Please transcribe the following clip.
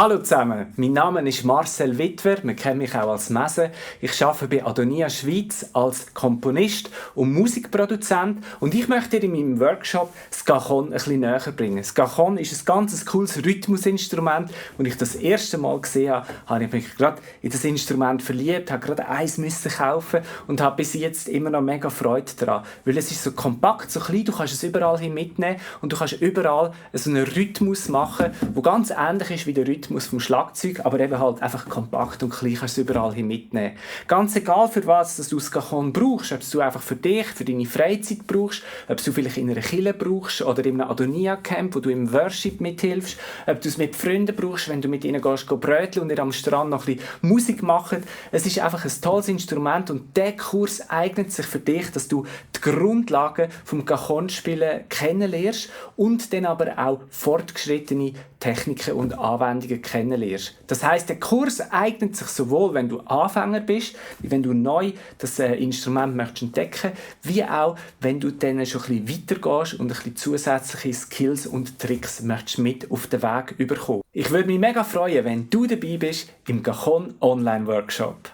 Hallo zusammen, mein Name ist Marcel Wittwer, man kennt mich auch als Mese. Ich arbeite bei Adonia Schweiz als Komponist und Musikproduzent und ich möchte dir in meinem Workshop das Cajon ein bisschen näher bringen. Das Cajon ist ein ganz cooles Rhythmusinstrument und ich das erste Mal gesehen habe, habe ich mich gerade in das Instrument verliebt, habe gerade eins müssen kaufen und habe bis jetzt immer noch mega Freude daran, weil es ist so kompakt, so klein, du kannst es überall hin mitnehmen und du kannst überall so einen Rhythmus machen, der ganz ähnlich ist wie der Rhythmus vom Schlagzeug, aber eben halt einfach kompakt und klein, kannst du überall hin mitnehmen. Ganz egal, für was du das Cajon brauchst, ob du einfach für dich, für deine Freizeit brauchst, ob du vielleicht in einer Kirche brauchst oder in einem Adonia-Camp, wo du im Worship mithilfst, ob du es mit Freunden brauchst, wenn du mit ihnen gehst bröteln und ihr am Strand noch ein bisschen Musik macht. Es ist einfach ein tolles Instrument und dieser Kurs eignet sich für dich, dass du die Grundlagen vom Cajon-Spielen kennenlernst und dann aber auch fortgeschrittene Techniken und Anwendungen kennenlernst. Das heisst, der Kurs eignet sich sowohl, wenn du Anfänger bist, wie wenn du neu das Instrument möchtest entdecken, wie auch, wenn du dann schon ein bisschen weitergehst und ein bisschen zusätzliche Skills und Tricks möchtest mit auf den Weg bekommen. Ich würde mich mega freuen, wenn du dabei bist im Cajon Online Workshop.